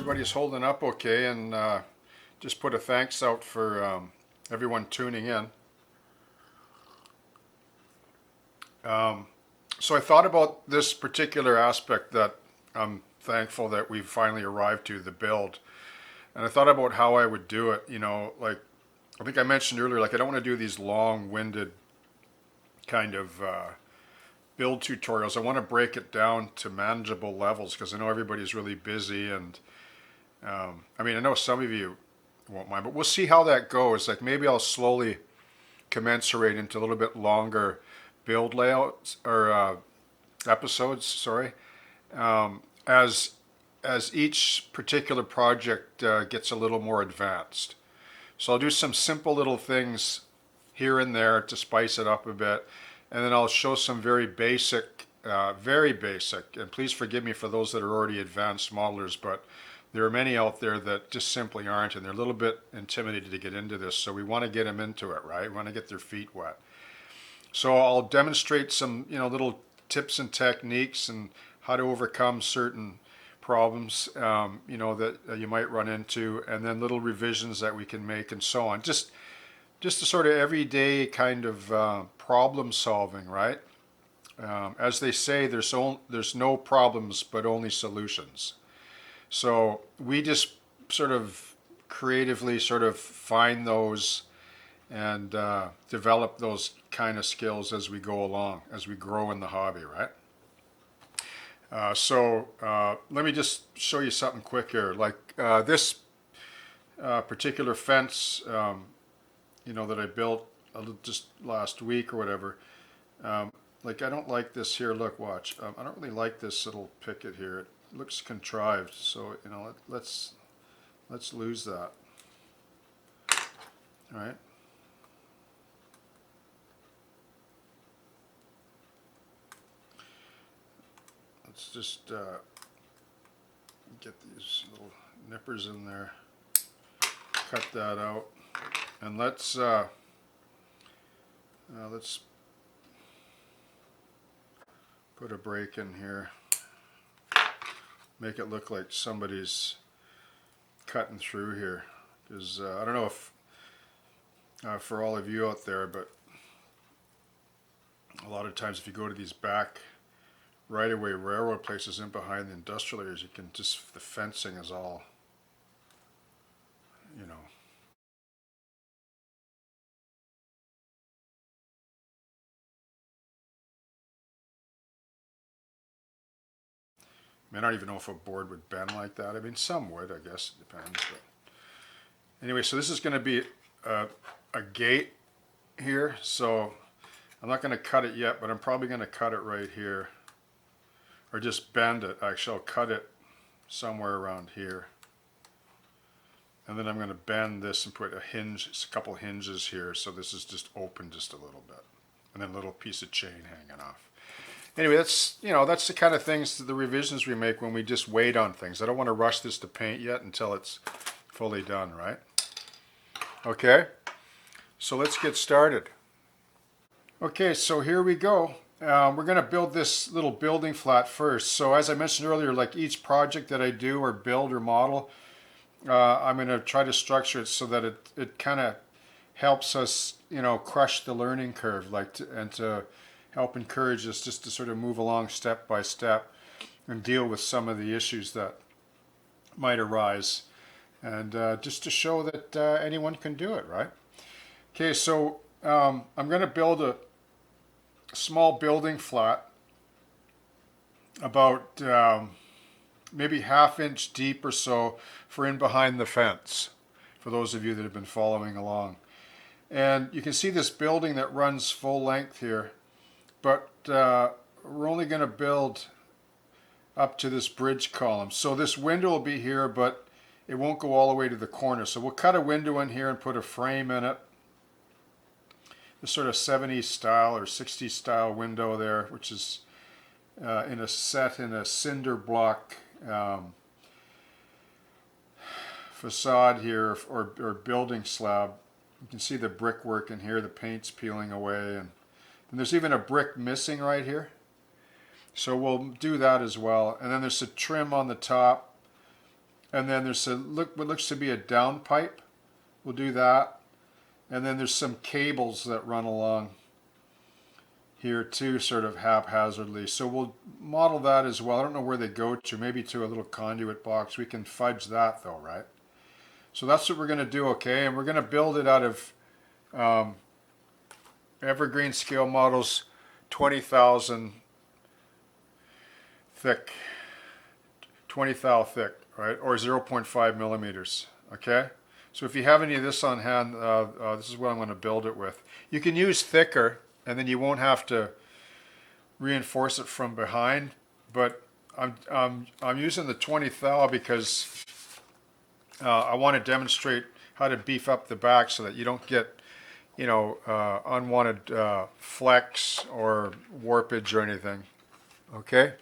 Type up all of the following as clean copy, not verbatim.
everybody's holding up okay, and just put a thanks out for everyone tuning in. So I thought about this particular aspect that I'm thankful that we've finally arrived to, the build. And I thought about how I would do it. Like I think I mentioned earlier, like I don't want to do these long-winded kind of build tutorials. I want to break it down to manageable levels because I know everybody's really busy, and I mean, I know some of you won't mind, but we'll see how that goes. Like maybe I'll slowly commensurate into a little bit longer build layouts or episodes. Sorry, as each particular project gets a little more advanced. So I'll do some simple little things here and there to spice it up a bit, and then I'll show some very basic, and please forgive me for those that are already advanced modelers, but there are many out there that just simply aren't, and they're a little bit intimidated to get into this, so we want to get them into it, right? We want to get their feet wet. So I'll demonstrate some, little tips and techniques and how to overcome certain problems, that you might run into, and then little revisions that we can make and so on. Just a sort of everyday kind of problem solving, right? As they say, there's no problems but only solutions. So we just sort of creatively sort of find those and develop those kind of skills as we go along, as we grow in the hobby, right? So let me just show you something quick here. Like this particular fence, that I built just last week or whatever. Like I don't like this here. Look, watch. I don't really like this little picket here. It looks contrived. So let's lose that. All right. Let's just get these little nippers in there. Cut that out, and let's put a break in here. Make it look like somebody's cutting through here, because I don't know if for all of you out there, but a lot of times if you go to these back right-of-way railroad places in behind the industrial areas, you can just, the fencing is all, I don't even know if a board would bend like that. I mean, some would, I guess, it depends. But anyway, so this is going to be a gate here, so I'm not going to cut it yet, but I'm probably going to cut it right here, or just bend it. Actually, I'll cut it somewhere around here, and then I'm going to bend this and put a couple hinges here, so this is just open just a little bit, and then a little piece of chain hanging off. Anyway, that's the kind of things, the revisions we make when we just wait on things. I don't want to rush this to paint yet until it's fully done, right? Okay, so let's get started. Okay, so here we go. We're going to build this little building flat first. So as I mentioned earlier, like each project that I do or build or model, I'm going to try to structure it so that it kind of helps us, crush the learning curve, and to help encourage us just to sort of move along step by step and deal with some of the issues that might arise, and just to show that anyone can do it, right? Okay, so I'm going to build a small building flat about maybe ½ inch deep or so for in behind the fence, for those of you that have been following along. And you can see this building that runs full length here, but we're only going to build up to this bridge column. So this window will be here, but it won't go all the way to the corner. So we'll cut a window in here and put a frame in it. This sort of 70s style or 60s style window there, which is in a cinder block facade here, or building slab. You can see the brickwork in here, the paint's peeling away, and there's even a brick missing right here. So we'll do that as well. And then there's a trim on the top And then there's what looks to be a down pipe. We'll do that. And then there's some cables that run along here too, sort of haphazardly. So we'll model that as well. I don't know where they go to, maybe to a little conduit box. We can fudge that though, right? So that's what we're going to do, okay? And we're going to build it out of evergreen scale models, 20,000 thick, 20 thou thick, right? Or 0.5 millimeters, okay? So if you have any of this on hand, this is what I'm going to build it with. You can use thicker, and then you won't have to reinforce it from behind. But I'm using the 20 thou because I want to demonstrate how to beef up the back so that you don't get, you know, unwanted flex or warpage or anything. Okay.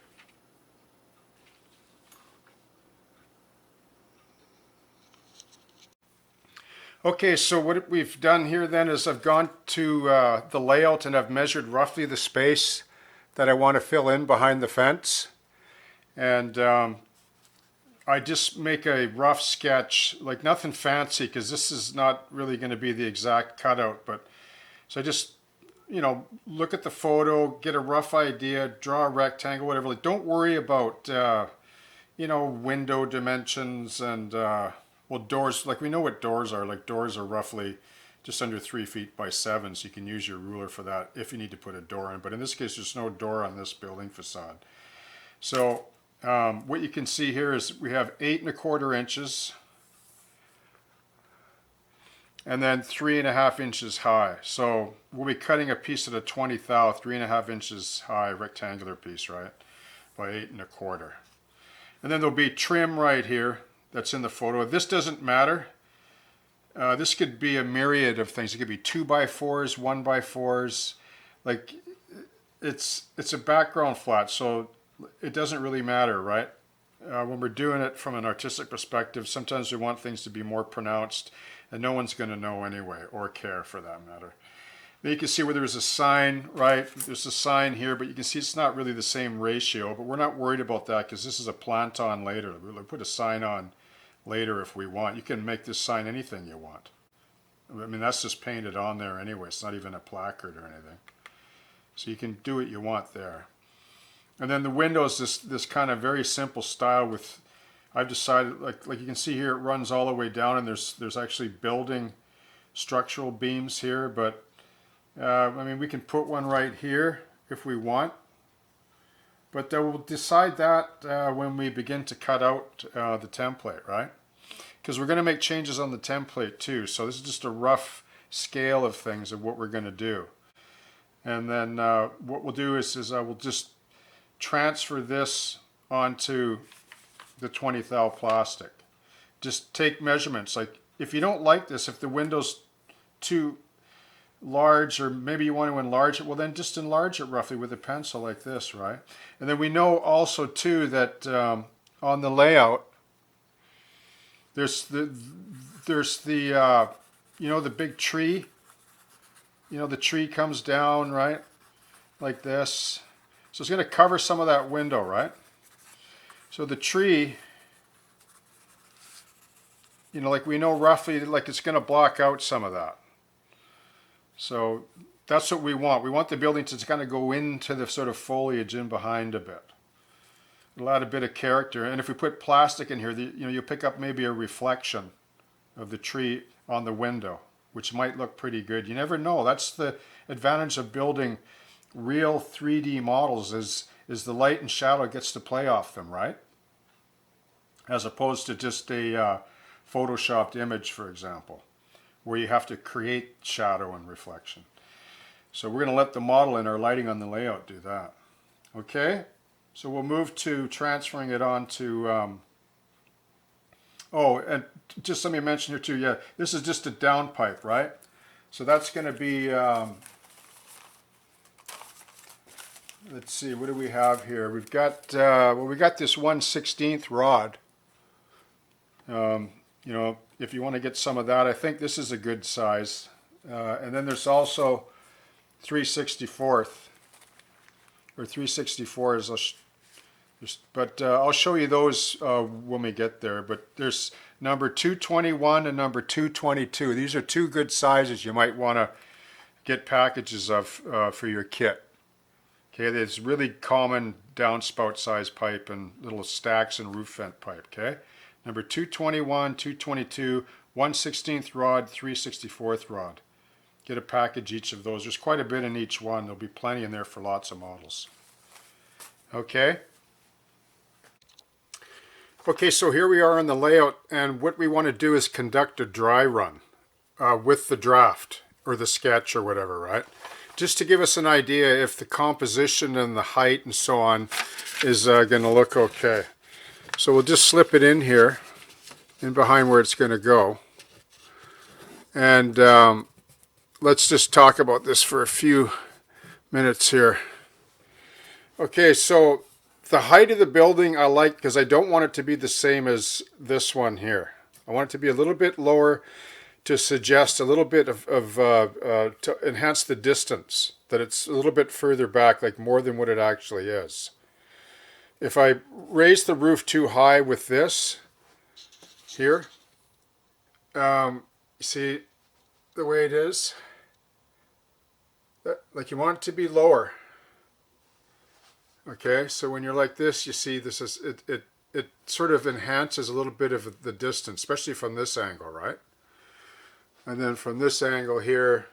Okay, so what we've done here then is I've gone to the layout and I've measured roughly the space that I want to fill in behind the fence. And I just make a rough sketch, like nothing fancy, because this is not really going to be the exact cutout. But so I just, you know, look at the photo, get a rough idea, draw a rectangle, whatever. Like, don't worry about, you know, window dimensions and well, doors, like we know what doors are. Like doors are roughly just under 3 feet by 7, so you can use your ruler for that if you need to put a door in. But in this case, there's no door on this building facade. So what you can see here is we have 8¼ inches and then 3½ inches high. So we'll be cutting a piece of the 20 thou, 3½ inches high rectangular piece, right, by 8¼ And then there'll be trim right here that's in the photo. This doesn't matter. This could be a myriad of things. It could be 2x4s, 1x4s. Like it's a background flat, so it doesn't really matter, right? When we're doing it from an artistic perspective, sometimes we want things to be more pronounced, and no one's going to know anyway, or care for that matter. Then you can see where there's a sign, right? There's a sign here, but you can see it's not really the same ratio, but we're not worried about that because this is a plant on later. We'll put a sign on later if we want. You can make this sign anything you want. I mean, that's just painted on there anyway. It's not even a placard or anything. So you can do what you want there. And then the windows, this kind of very simple style with, I've decided, like you can see here, it runs all the way down, and there's actually building structural beams here, but I mean, we can put one right here if we want, but we'll decide that when we begin to cut out the template, right? Because we're going to make changes on the template too. So this is just a rough scale of things of what we're going to do. And then what we'll do is we'll just transfer this onto the 20 thou plastic. Just take measurements. Like if you don't like this, if the window's too large, or maybe you want to enlarge it, well then just enlarge it roughly with a pencil like this, right? And then we know also too that on the layout there's the you know, the big tree, you know, the tree comes down, right, like this. So it's going to cover some of that window, right? So the tree, you know, like we know roughly, like it's going to block out some of that. So that's what we want. We want the building to kind of go into the sort of foliage in behind a bit. It'll add a bit of character. And if we put plastic in here, you know, you'll pick up maybe a reflection of the tree on the window, which might look pretty good. You never know. That's the advantage of building real 3D models is the light and shadow gets to play off them, right? As opposed to just a photoshopped image, for example, where you have to create shadow and reflection. So we're going to let the model and our lighting on the layout do that. Okay, so we'll move to transferring it on to, oh, and just let me mention here too, yeah, this is just a downpipe, right? So that's going to be, let's see, what do we have here? We've got, well, we got this 1/16 rod. You know, if you want to get some of that, I think this is a good size. And then there's also 3/64, or 3/64 is But I'll show you those when we get there. But there's number 221 and number 222. These are two good sizes you might want to get packages of for your kit. Okay, there's really common downspout size pipe and little stacks and roof vent pipe. Okay, number 221, 222, 1/16th rod, 3/64th rod. Get a package each of those. There's quite a bit in each one. There'll be plenty in there for lots of models. Okay. Okay, so here we are on the layout, and what we want to do is conduct a dry run with the draft or the sketch or whatever, right? Just to give us an idea if the composition and the height and so on is going to look okay. So we'll just slip it in here, in behind where it's going to go. And let's just talk about this for a few minutes here. Okay, so the height of the building I like because I don't want it to be the same as this one here. I want it to be a little bit lower to suggest a little bit to enhance the distance, that it's a little bit further back, like more than what it actually is. If I raise the roof too high with this here, you see the way it is? Like you want it to be lower. Okay, so when you're like this, you see this is it sort of enhances a little bit of the distance, especially from this angle, right? And then from this angle here,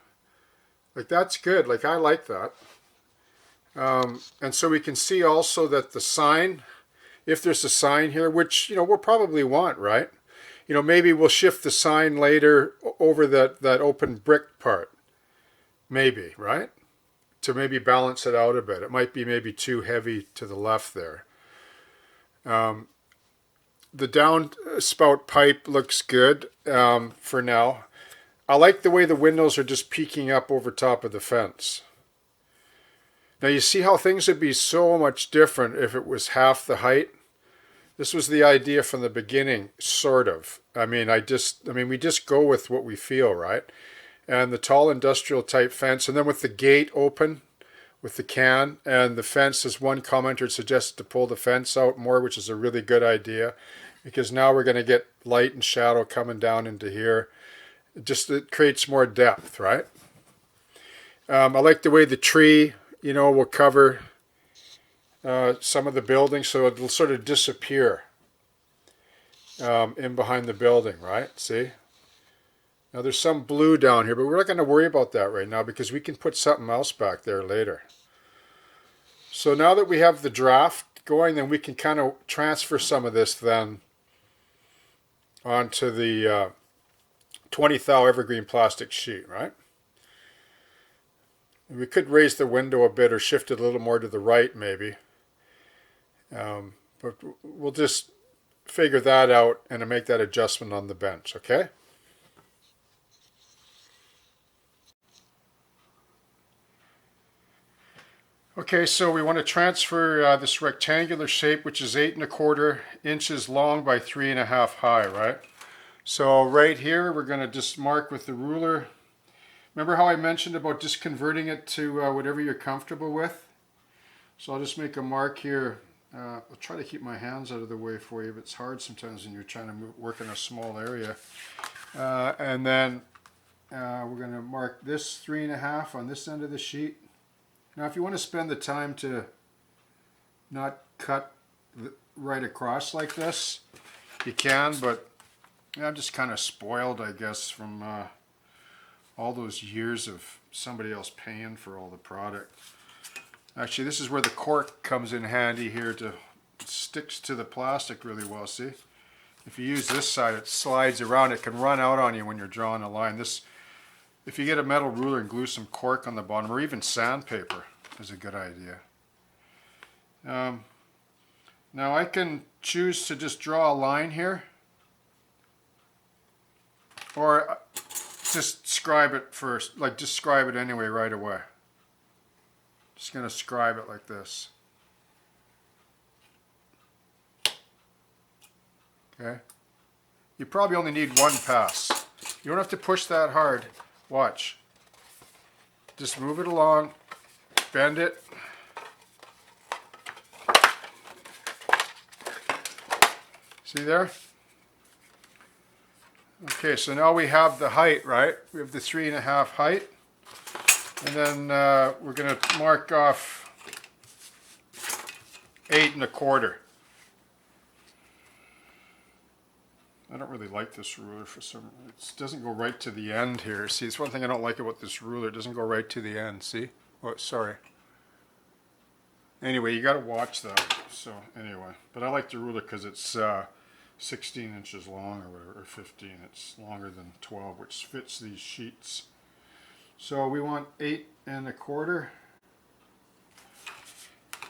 like that's good. Like I like that. And so we can see also that the sign, if there's a sign here, which we'll probably want, right? Maybe we'll shift the sign later over that open brick part, maybe, right? To maybe balance it out a bit. It might be maybe too heavy to the left there. The downspout pipe looks good for now. I like the way the windows are just peeking up over top of the fence. Now you see how things would be so much different if it was half the height. This was the idea from the beginning, sort of. I mean, we just go with what we feel, right? And the tall industrial type fence, and then with the gate open with the can and the fence, as one commenter suggested, to pull the fence out more, which is a really good idea because now we're going to get light and shadow coming down into here. It creates more depth, right? I like the way the tree, will cover some of the building, so it'll sort of disappear in behind the building, right? See? Now there's some blue down here, but we're not going to worry about that right now because we can put something else back there later. So now that we have the draft going, then we can kind of transfer some of this then onto the 20 thou evergreen plastic sheet, right? We could raise the window a bit or shift it a little more to the right maybe. But we'll just figure that out and make that adjustment on the bench, okay? Okay, so we want to transfer this rectangular shape, which is 8 1/4 inches long by 3 1/2 high, right? So right here, we're going to just mark with the ruler. Remember how I mentioned about just converting it to whatever you're comfortable with? So I'll just make a mark here. I'll try to keep my hands out of the way for you, but it's hard sometimes when you're trying to work in a small area. And then we're going to mark this 3 1/2 on this end of the sheet. Now if you want to spend the time to not cut right across like this, you can, but I'm just kind of spoiled, I guess, from all those years of somebody else paying for all the product. Actually, this is where the cork comes in handy here. It sticks to the plastic really well, see? If you use this side, it slides around. It can run out on you when you're drawing a line. If you get a metal ruler and glue some cork on the bottom, or even sandpaper, is a good idea. Now I can choose to just draw a line here, or just scribe it first, like just scribe it anyway right away. Just going to scribe it like this. Okay. You probably only need one pass. You don't have to push that hard. Watch. Just move it along, bend it, See there? Okay, so now we have the height, right? We have the 3.5 height. And then we're going to mark off 8.25. I don't really like this ruler for some reason. It doesn't go right to the end here. See, it's one thing I don't like about this ruler. It doesn't go right to the end, see? Oh, sorry. Anyway, you got to watch that. So, anyway. But I like the ruler because it's 16 inches long or whatever, or 15. It's longer than 12, which fits these sheets. So we want 8.25.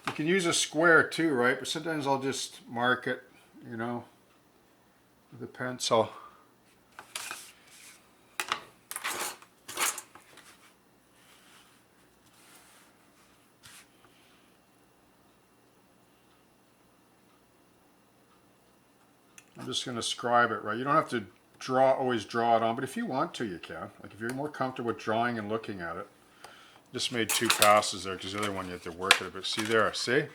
You can use a square too, right? But sometimes I'll just mark it, you know, with a pencil. I'm just going to scribe it, right? You don't have to always draw it on, but if you want to, you can. Like if you're more comfortable with drawing and looking at it. Just made 2 passes there because the other one you have to work it a bit. See there, see?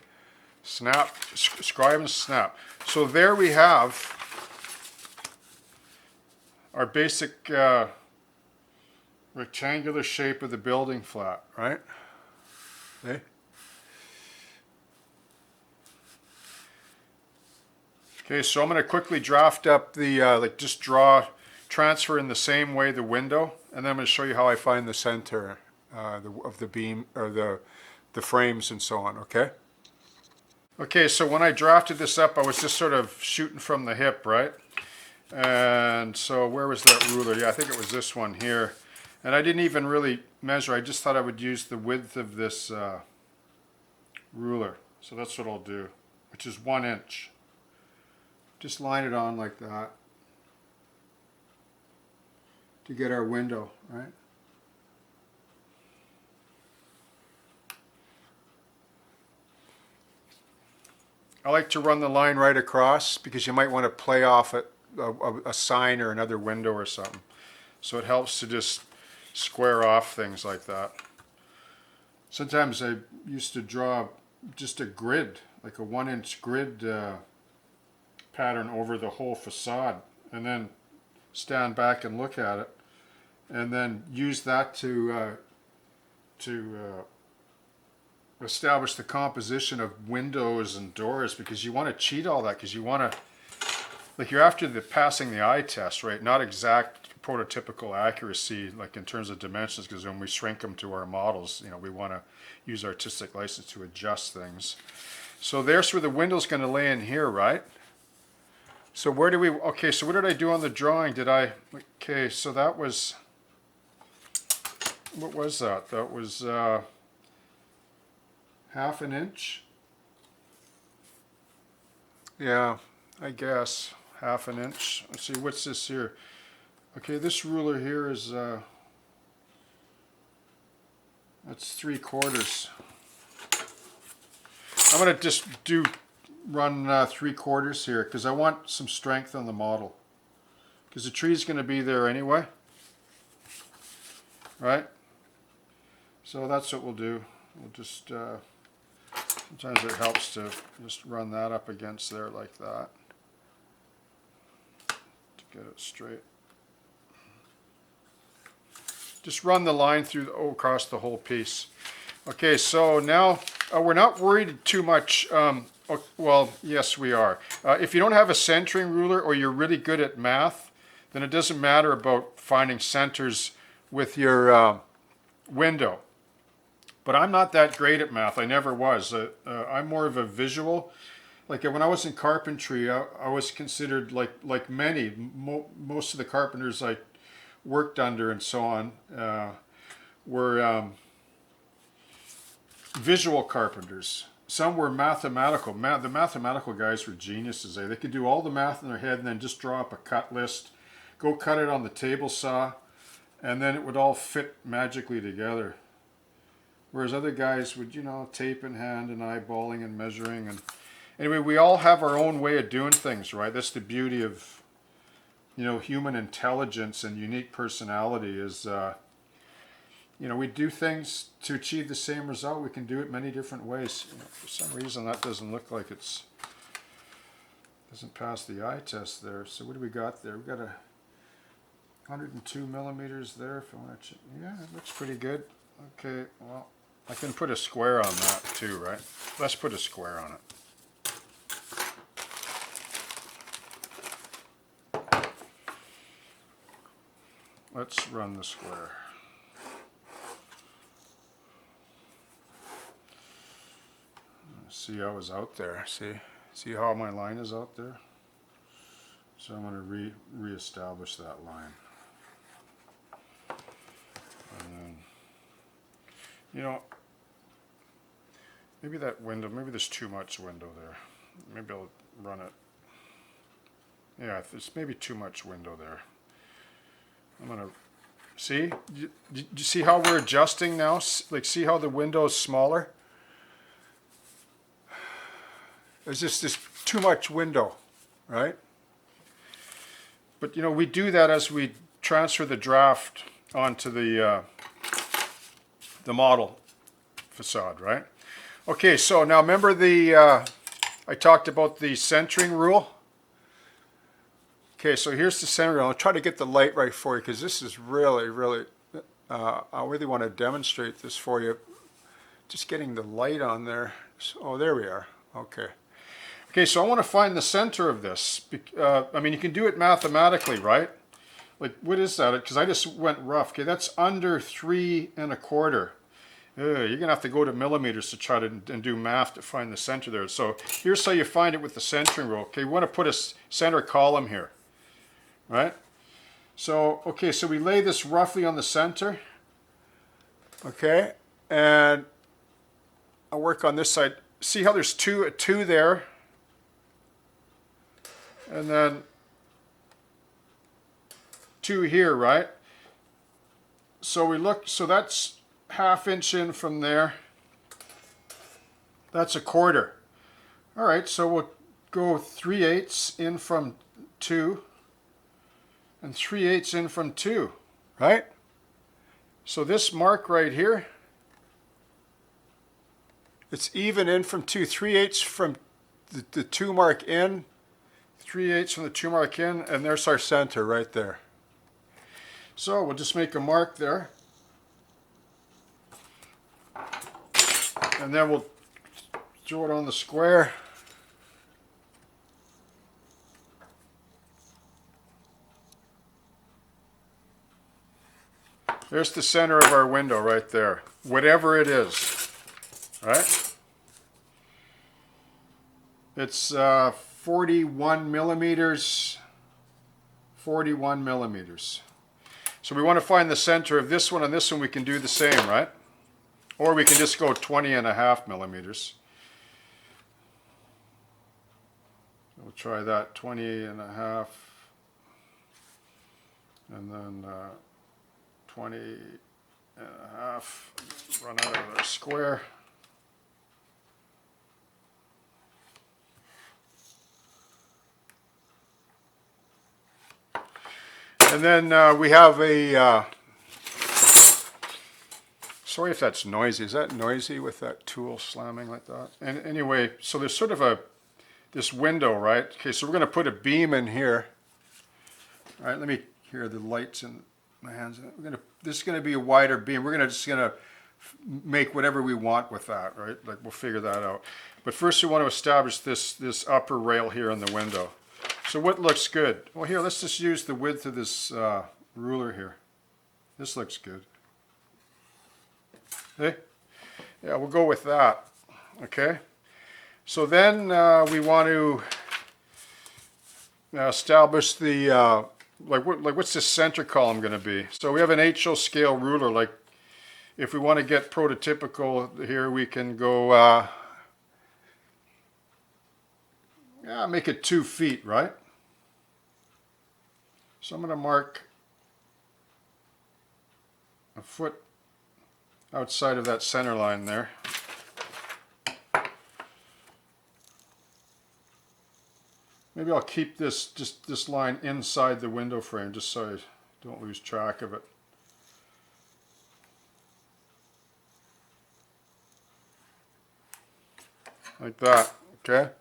Snap, scribe and snap. So there we have our basic rectangular shape of the building flat, right? Okay. Okay, so I'm going to quickly draft up the, transfer in the same way the window, and then I'm going to show you how I find the center of the beam, or the frames and so on, okay? Okay, so when I drafted this up, I was just sort of shooting from the hip, right? And so where was that ruler? Yeah, I think it was this one here. And I didn't even really measure. I just thought I would use the width of this ruler. So that's what I'll do, which is 1 inch. Just line it on like that to get our window, right? I like to run the line right across because you might want to play off a sign or another window or something. So it helps to just square off things like that. Sometimes I used to draw just a grid, like a 1 inch grid pattern over the whole facade, and then stand back and look at it, and then use that to establish the composition of windows and doors, because you want to cheat all that, because you want to, like, you're after the passing the eye test, right? Not exact prototypical accuracy, like in terms of dimensions, because when we shrink them to our models, you know, we want to use artistic license to adjust things. So there's where the window's going to lay in here, right? So where do we, okay, so what did I do on the drawing? Okay, so that was, what was that? That was 1/2 inch. Yeah, I guess 1/2 inch. Let's see, what's this here? Okay, this ruler here is, that's 3/4. I'm going to just run 3/4 here because I want some strength on the model, because the tree's going to be there anyway, right? So that's what we'll do. We'll just sometimes it helps to just run that up against there like that to get it straight. Just run the line through across the whole piece. Okay, so now we're not worried too much. Well, yes, we are. If you don't have a centering ruler, or you're really good at math, then it doesn't matter about finding centers with your window. But I'm not that great at math. I never was. I'm more of a visual. Like when I was in carpentry, I was considered like many. Most of the carpenters I worked under and so on were visual carpenters. Some were mathematical. The mathematical guys were geniuses. They could do all the math in their head and then just draw up a cut list, go cut it on the table saw, and then it would all fit magically together. Whereas other guys would, you know, tape in hand and eyeballing and measuring. And anyway, we all have our own way of doing things, right? That's the beauty of, you know, human intelligence and unique personality is, you know, we do things to achieve the same result. We can do it many different ways. You know, for some reason, that doesn't look like it's Doesn't pass the eye test there. So what do we got there? We got a 102 millimeters there. If I want to, yeah, it looks pretty good. Okay, well, I can put a square on that too, right? Let's put a square on it. Let's run the square. See how it's out there. See how my line is out there? So I'm going to re-establish that line. And then, you know, maybe that window, maybe there's too much window there. Maybe I'll run it. Yeah, there's maybe too much window there. I'm going to, see? Do you see how we're adjusting now? Like, see how the window is smaller? There's just this too much window, right? But you know, we do that as we transfer the draft onto the model facade, right? Okay, so now remember I talked about the centering rule. Okay, so here's the center rule. I'll try to get the light right for you because this is really, really, I really want to demonstrate this for you. Just getting the light on there. Oh, there we are. Okay. Okay, so I want to find the center of this. I mean, you can do it mathematically, right? Like, what is that? Because I just went rough. Okay, that's under 3 1/4. You're going to have to go to millimeters to try to and do math to find the center there. So here's how you find it with the centering rule. Okay, we want to put a center column here, right? So, okay, so we lay this roughly on the center. Okay, and I'll work on this side. See how there's a 2 there? And then 2 here, right? So we look, so that's 1/2 inch in from there. That's 1/4. All right, so we'll go 3/8 in from 2 and 3/8 in from 2, right? So this mark right here, it's even in from 2, 3/8 from the 2 mark in, 3/8 from the 2 mark in, and there's our center right there. So we'll just make a mark there. And then we'll throw it on the square. There's the center of our window right there, whatever it is, right? It's 41 millimeters, 41 millimeters. So we want to find the center of this one, and this one we can do the same, right? Or we can just go 20.5 millimeters. We'll try that, 20.5, and then 20.5, run out of our square. And then we have a, sorry if that's noisy. Is that noisy with that tool slamming like that? And anyway, so there's sort of this window, right? Okay, so we're going to put a beam in here. All right, let me hear the lights in my hands. This is going to be a wider beam. We're just going to make whatever we want with that, right? Like, we'll figure that out. But first we want to establish this upper rail here in the window. So what looks good? Well, here, let's just use the width of this ruler here. This looks good. Okay? Yeah, we'll go with that. Okay? So then we want to establish the, what's this center column going to be? So we have an HO scale ruler. Like, if we want to get prototypical here, we can go, make it 2 feet, right? So I'm going to mark a foot outside of that center line there. Maybe I'll keep this line inside the window frame just so I don't lose track of it. Like that, okay?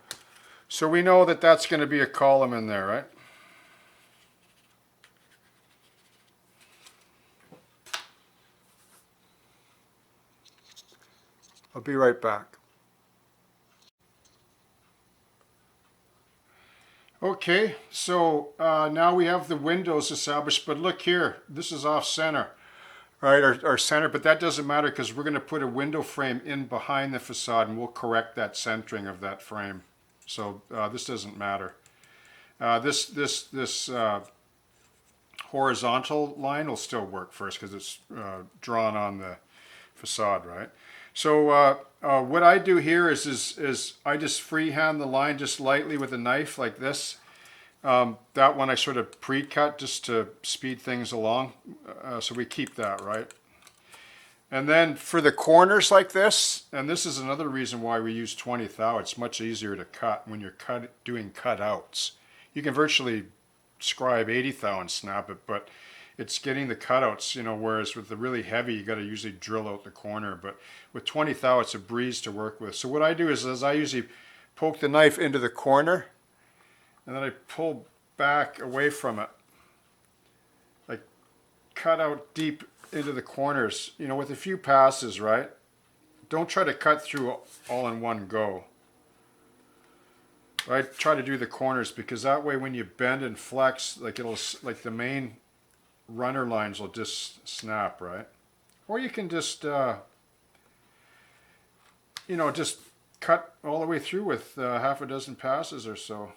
So we know that that's going to be a column in there, right? I'll be right back. Okay, so now we have the windows established, but look here, this is off center, right, our center, but that doesn't matter because we're going to put a window frame in behind the facade and we'll correct that centering of that frame. So this doesn't matter. This horizontal line will still work first because it's drawn on the facade, right? So what I do here is I just freehand the line just lightly with a knife like this. That one I sort of pre-cut just to speed things along. So we keep that, right? And then for the corners like this, and this is another reason why we use 20 thou, it's much easier to cut when you're doing cutouts. You can virtually scribe 80 thou and snap it, but it's getting the cutouts, you know, whereas with the really heavy, you got to usually drill out the corner. But with 20 thou, it's a breeze to work with. So what I do is I usually poke the knife into the corner, and then I pull back away from it. Like cut out deep into the corners, you know, with a few passes, right? Don't try to cut through all in one go. Right? Try to do the corners because that way when you bend and flex, like the main runner lines will just snap, right? Or you can just, you know, just cut all the way through with half a dozen passes or so.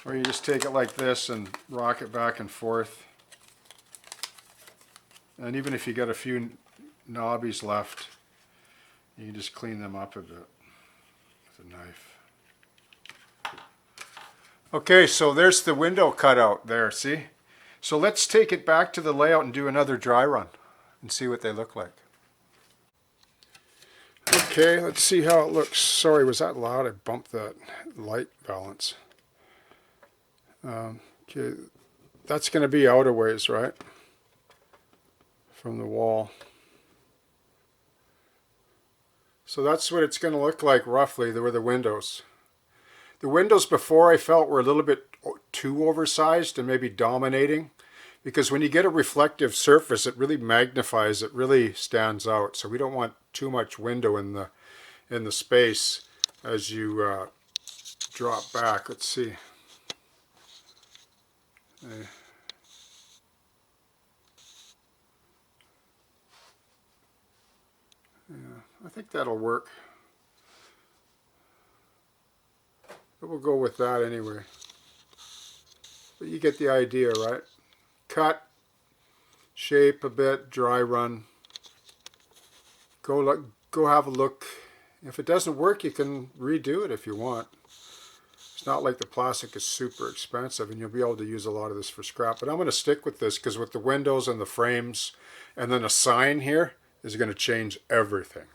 Or you just take it like this and rock it back and forth. And even if you got a few knobbies left, you can just clean them up a bit with a knife. Okay, so there's the window cutout there, see? So let's take it back to the layout and do another dry run and see what they look like. Okay, let's see how it looks. Sorry, was that loud? I bumped that light balance. Okay, that's going to be out a ways, right? From the wall. So that's what it's going to look like roughly. There were the windows. The windows before I felt were a little bit too oversized and maybe dominating, because when you get a reflective surface, it really magnifies, it really stands out. So we don't want too much window in the space as you drop back. Let's see. Yeah, I think that'll work. But we'll go with that anyway. But you get the idea, right? Cut, shape a bit, dry run. Go have a look. If it doesn't work, you can redo it if you want. It's not like the plastic is super expensive and you'll be able to use a lot of this for scrap. But I'm going to stick with this because with the windows and the frames and then a sign here is going to change everything,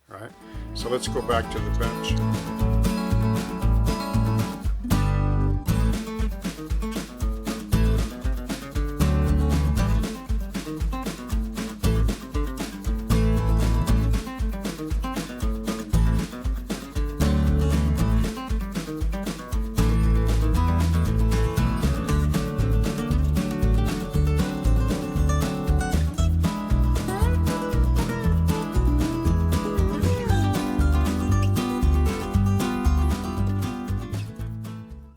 right? So let's go back to the bench.